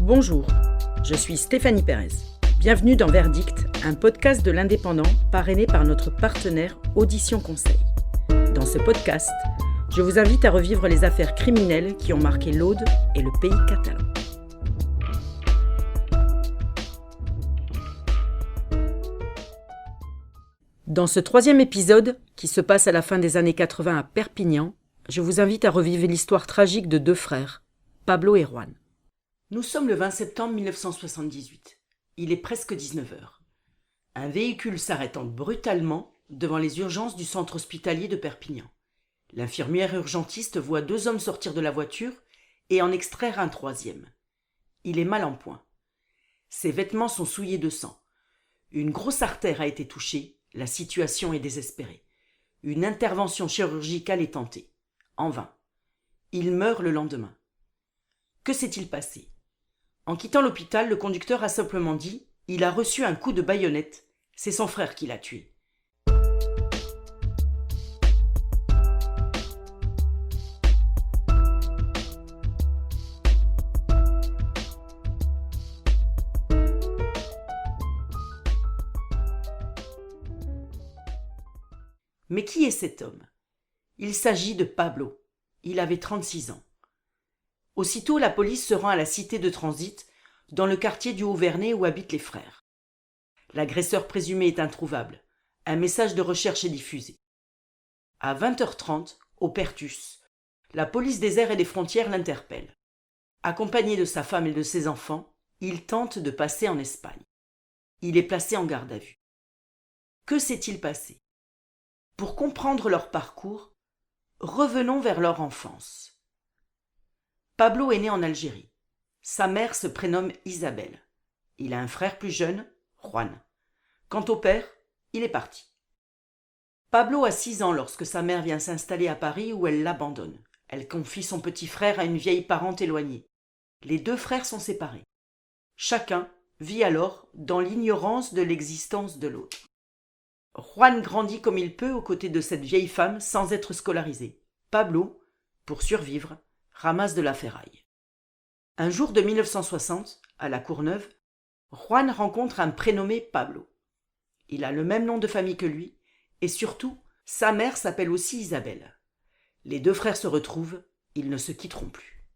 Bonjour, je suis Stéphanie Pérez. Bienvenue dans Verdict, un podcast de l'Indépendant parrainé par notre partenaire Audition Conseil. Dans ce podcast, je vous invite à revivre les affaires criminelles qui ont marqué l'Aude et le pays catalan. Dans ce troisième épisode, qui se passe à la fin des années 80 à Perpignan, je vous invite à revivre l'histoire tragique de deux frères, Pablo et Juan. Nous sommes le 20 septembre 1978. Il est presque 19h. Un véhicule s'arrêtant brutalement devant les urgences du centre hospitalier de Perpignan. L'infirmière urgentiste voit deux hommes sortir de la voiture et en extraire un troisième. Il est mal en point. Ses vêtements sont souillés de sang. Une grosse artère a été touchée. La situation est désespérée. Une intervention chirurgicale est tentée. En vain. Il meurt le lendemain. Que s'est-il passé ? En quittant l'hôpital, le conducteur a simplement dit « Il a reçu un coup de baïonnette. C'est son frère qui l'a tué. » Mais qui est cet homme ? Il s'agit de Pablo. Il avait 36 ans. Aussitôt, la police se rend à la cité de transit, dans le quartier du Haut-Vernay où habitent les frères. L'agresseur présumé est introuvable. Un message de recherche est diffusé. À 20h30, au Pertus, la police des airs et des frontières l'interpelle. Accompagné de sa femme et de ses enfants, il tente de passer en Espagne. Il est placé en garde à vue. Que s'est-il passé ? Pour comprendre leur parcours, revenons vers leur enfance. Pablo est né en Algérie. Sa mère se prénomme Isabelle. Il a un frère plus jeune, Juan. Quant au père, il est parti. Pablo a 6 ans lorsque sa mère vient s'installer à Paris où elle l'abandonne. Elle confie son petit frère à une vieille parente éloignée. Les deux frères sont séparés. Chacun vit alors dans l'ignorance de l'existence de l'autre. Juan grandit comme il peut aux côtés de cette vieille femme sans être scolarisé. Pablo, pour survivre, ramasse de la ferraille. Un jour de 1960, à la Courneuve, Juan rencontre un prénommé Pablo. Il a le même nom de famille que lui, et surtout, sa mère s'appelle aussi Isabelle. Les deux frères se retrouvent, ils ne se quitteront plus.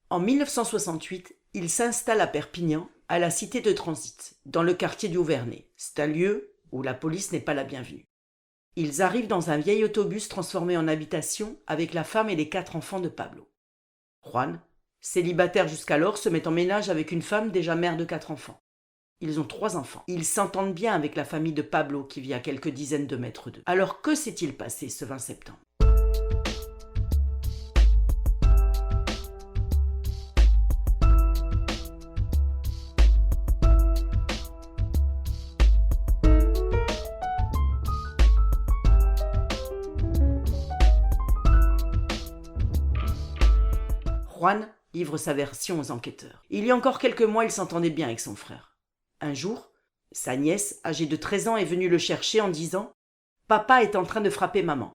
En 1968, ils s'installent à Perpignan, à la cité de transit, dans le quartier du Haut-Vernay. C'est un lieu où la police n'est pas la bienvenue. Ils arrivent dans un vieil autobus transformé en habitation avec la femme et les 4 enfants de Pablo. Juan, célibataire jusqu'alors, se met en ménage avec une femme déjà mère de 4 enfants. Ils ont 3 enfants. Ils s'entendent bien avec la famille de Pablo qui vit à quelques dizaines de mètres d'eux. Alors que s'est-il passé ce 20 septembre ? Juan livre sa version aux enquêteurs. Il y a encore quelques mois, il s'entendait bien avec son frère. Un jour, sa nièce, âgée de 13 ans, est venue le chercher en disant « Papa est en train de frapper maman ».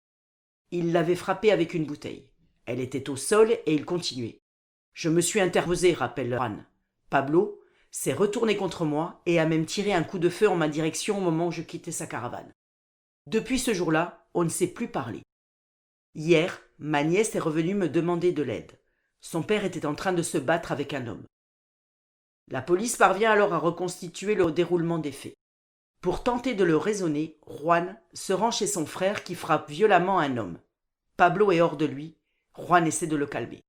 Il l'avait frappée avec une bouteille. Elle était au sol et il continuait. « Je me suis interposé », rappelle Juan. Pablo s'est retourné contre moi et a même tiré un coup de feu en ma direction au moment où je quittais sa caravane. Depuis ce jour-là, on ne s'est plus parlé. Hier, ma nièce est revenue me demander de l'aide. Son père était en train de se battre avec un homme. La police parvient alors à reconstituer le déroulement des faits. Pour tenter de le raisonner, Juan se rend chez son frère qui frappe violemment un homme. Pablo est hors de lui. Juan essaie de le calmer.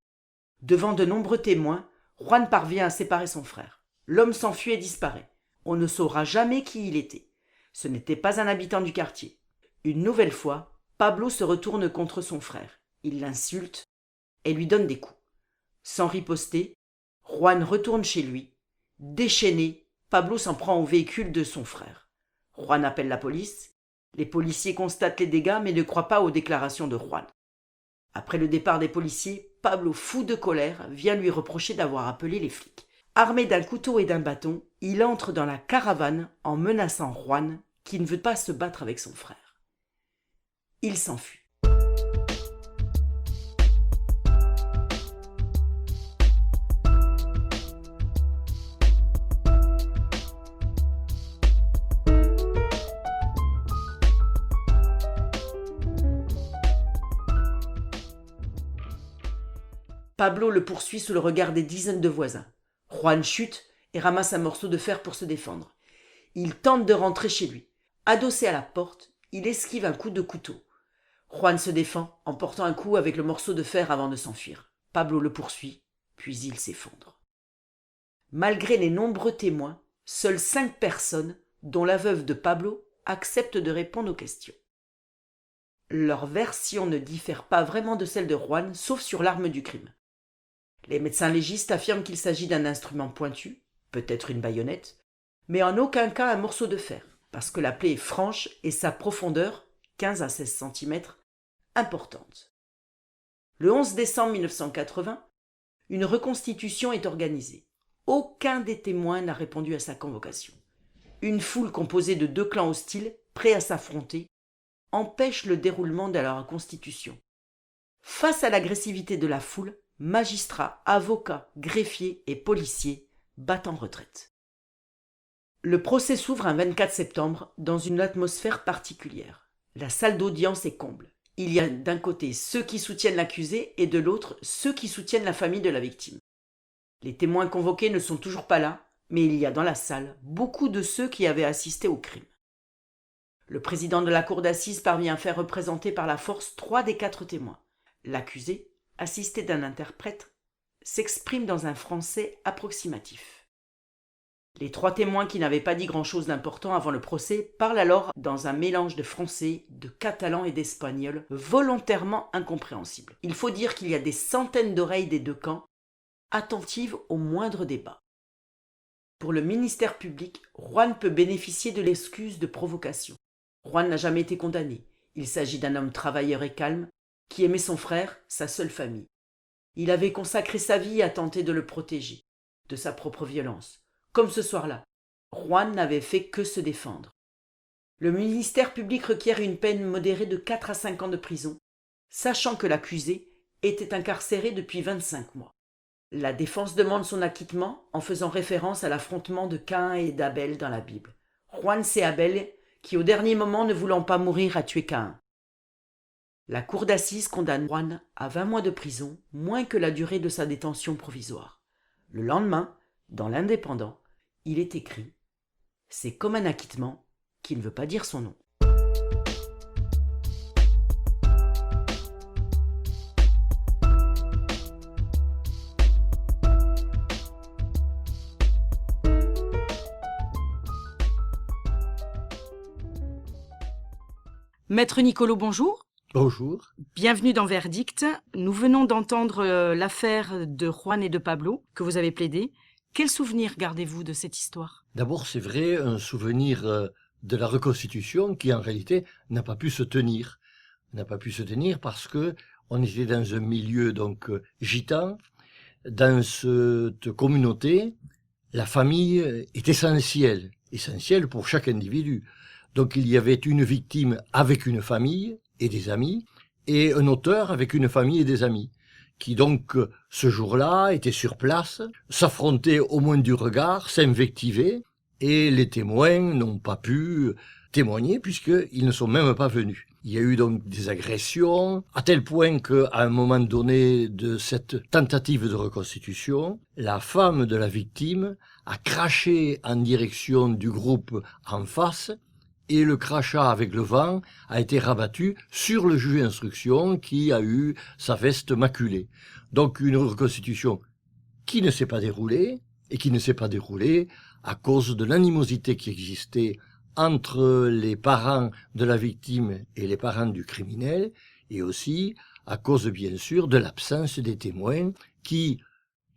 Devant de nombreux témoins, Juan parvient à séparer son frère. L'homme s'enfuit et disparaît. On ne saura jamais qui il était. Ce n'était pas un habitant du quartier. Une nouvelle fois, Pablo se retourne contre son frère. Il l'insulte et lui donne des coups. Sans riposter, Juan retourne chez lui. Déchaîné, Pablo s'en prend au véhicule de son frère. Juan appelle la police. Les policiers constatent les dégâts mais ne croient pas aux déclarations de Juan. Après le départ des policiers, Pablo, fou de colère, vient lui reprocher d'avoir appelé les flics. Armé d'un couteau et d'un bâton, il entre dans la caravane en menaçant Juan qui ne veut pas se battre avec son frère. Il s'enfuit. Pablo le poursuit sous le regard des dizaines de voisins. Juan chute et ramasse un morceau de fer pour se défendre. Il tente de rentrer chez lui. Adossé à la porte, il esquive un coup de couteau. Juan se défend en portant un coup avec le morceau de fer avant de s'enfuir. Pablo le poursuit, puis il s'effondre. Malgré les nombreux témoins, seules 5 personnes, dont la veuve de Pablo, acceptent de répondre aux questions. Leur version ne diffère pas vraiment de celle de Juan, sauf sur l'arme du crime. Les médecins légistes affirment qu'il s'agit d'un instrument pointu, peut-être une baïonnette, mais en aucun cas un morceau de fer, parce que la plaie est franche et sa profondeur, 15 à 16 cm, importante. Le 11 décembre 1980, une reconstitution est organisée. Aucun des témoins n'a répondu à sa convocation. Une foule composée de 2 clans hostiles, prêts à s'affronter, empêche le déroulement de la reconstitution. Face à l'agressivité de la foule, magistrats, avocats, greffiers et policiers battent en retraite. Le procès s'ouvre un 24 septembre dans une atmosphère particulière. La salle d'audience est comble. Il y a d'un côté ceux qui soutiennent l'accusé et de l'autre ceux qui soutiennent la famille de la victime. Les témoins convoqués ne sont toujours pas là, mais il y a dans la salle beaucoup de ceux qui avaient assisté au crime. Le président de la cour d'assises parvient à faire représenter par la force 3 des 4 témoins. L'accusé, assisté d'un interprète, s'exprime dans un français approximatif. Les 3 témoins qui n'avaient pas dit grand-chose d'important avant le procès parlent alors dans un mélange de français, de catalan et d'espagnol volontairement incompréhensible. Il faut dire qu'il y a des centaines d'oreilles des 2 camps, attentives au moindre débat. Pour le ministère public, Juan peut bénéficier de l'excuse de provocation. Juan n'a jamais été condamné. Il s'agit d'un homme travailleur et calme, qui aimait son frère, sa seule famille. Il avait consacré sa vie à tenter de le protéger, de sa propre violence. Comme ce soir-là, Juan n'avait fait que se défendre. Le ministère public requiert une peine modérée de 4 à 5 ans de prison, sachant que l'accusé était incarcéré depuis 25 mois. La défense demande son acquittement en faisant référence à l'affrontement de Caïn et d'Abel dans la Bible. Juan, c'est Abel qui, au dernier moment, ne voulant pas mourir, a tué Caïn. La cour d'assises condamne Juan à 20 mois de prison, moins que la durée de sa détention provisoire. Le lendemain, dans l'Indépendant, il est écrit « C'est comme un acquittement qui ne veut pas dire son nom ». Maître Nicolo, bonjour. Bonjour. Bienvenue dans Verdict. Nous venons d'entendre l'affaire de Juan et de Pablo que vous avez plaidé. Quel souvenir gardez-vous de cette histoire? D'abord, c'est vrai, un souvenir de la reconstitution qui, en réalité, n'a pas pu se tenir. N'a pas pu se tenir parce que on était dans un milieu gitan. Dans cette communauté, la famille est essentielle pour chaque individu. Donc il y avait une victime avec une famille et des amis, et un auteur avec une famille et des amis, qui donc ce jour-là étaient sur place, s'affrontaient au moins du regard, s'invectivaient, et les témoins n'ont pas pu témoigner puisqu'ils ne sont même pas venus. Il y a eu donc des agressions, à tel point qu'à un moment donné de cette tentative de reconstitution, la femme de la victime a craché en direction du groupe en face, et le crachat avec le vent a été rabattu sur le juge d'instruction qui a eu sa veste maculée. Donc une reconstitution qui ne s'est pas déroulée, et qui ne s'est pas déroulée à cause de l'animosité qui existait entre les parents de la victime et les parents du criminel, et aussi à cause bien sûr de l'absence des témoins qui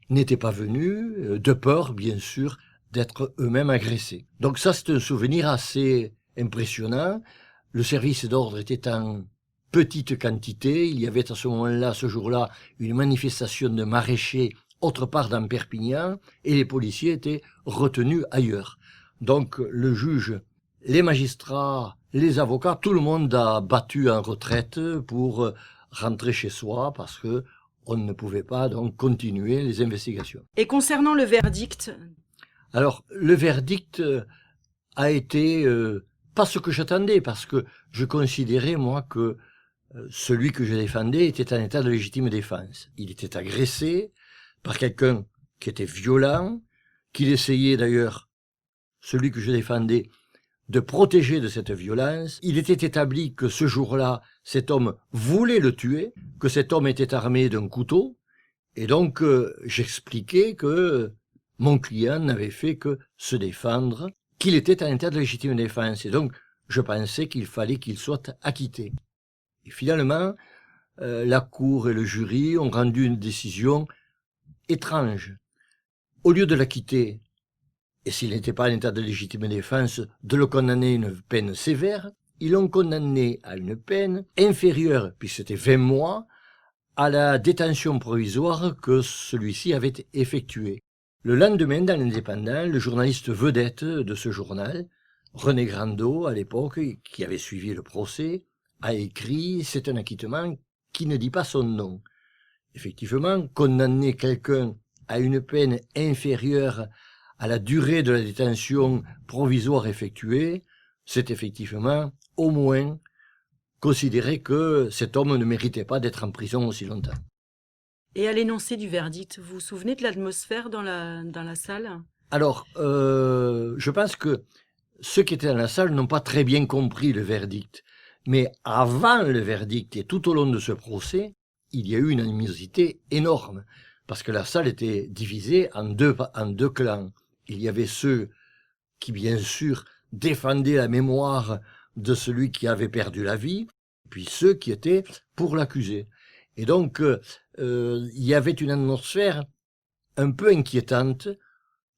n'étaient pas venus, de peur bien sûr d'être eux-mêmes agressés. Donc ça c'est un souvenir assez impressionnant. Le service d'ordre était en petite quantité. Il y avait à ce moment-là, ce jour-là, une manifestation de maraîchers autre part dans Perpignan et les policiers étaient retenus ailleurs. Donc le juge, les magistrats, les avocats, tout le monde a battu en retraite pour rentrer chez soi parce que on ne pouvait pas donc continuer les investigations. Et concernant le verdict? Alors le verdict a été pas ce que j'attendais, parce que je considérais, moi, que celui que je défendais était en état de légitime défense. Il était agressé par quelqu'un qui était violent, qu'il essayait d'ailleurs, celui que je défendais, de protéger de cette violence. Il était établi que ce jour-là, cet homme voulait le tuer, que cet homme était armé d'un couteau, et donc j'expliquais que mon client n'avait fait que se défendre, qu'il était en état de légitime défense, et donc je pensais qu'il fallait qu'il soit acquitté. Et finalement, la cour et le jury ont rendu une décision étrange. Au lieu de l'acquitter, et s'il n'était pas en état de légitime défense, de le condamner à une peine sévère, ils l'ont condamné à une peine inférieure, puisque c'était 20 mois, à la détention provisoire que celui-ci avait effectuée. Le lendemain, dans l'Indépendant, le journaliste vedette de ce journal, René Grandot, à l'époque, qui avait suivi le procès, a écrit « C'est un acquittement qui ne dit pas son nom ». Effectivement, condamner quelqu'un à une peine inférieure à la durée de la détention provisoire effectuée, c'est effectivement au moins considérer que cet homme ne méritait pas d'être en prison aussi longtemps. Et à l'énoncé du verdict, vous vous souvenez de l'atmosphère dans la salle? Alors, je pense que ceux qui étaient dans la salle n'ont pas très bien compris le verdict. Mais avant le verdict et tout au long de ce procès, il y a eu une animosité énorme, parce que la salle était divisée en deux clans. Il y avait ceux qui, bien sûr, défendaient la mémoire de celui qui avait perdu la vie, puis ceux qui étaient pour l'accusé. Et donc, il y avait une atmosphère un peu inquiétante,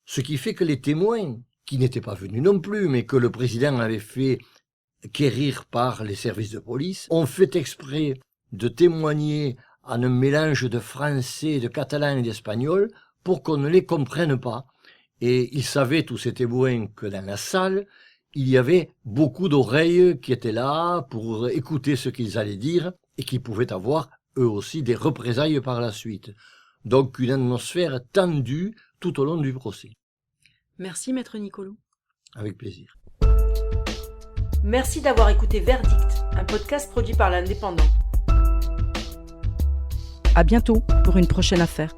ce qui fait que les témoins, qui n'étaient pas venus non plus, mais que le président avait fait quérir par les services de police, ont fait exprès de témoigner en un mélange de français, de catalan et d'espagnol pour qu'on ne les comprenne pas. Et ils savaient, tous ces témoins, que dans la salle, il y avait beaucoup d'oreilles qui étaient là pour écouter ce qu'ils allaient dire et qui pouvaient avoir, eux aussi, des représailles par la suite. Donc une atmosphère tendue tout au long du procès. Merci, Maître Nicolo. Avec plaisir. Merci d'avoir écouté Verdict, un podcast produit par l'Indépendant. À bientôt pour une prochaine affaire.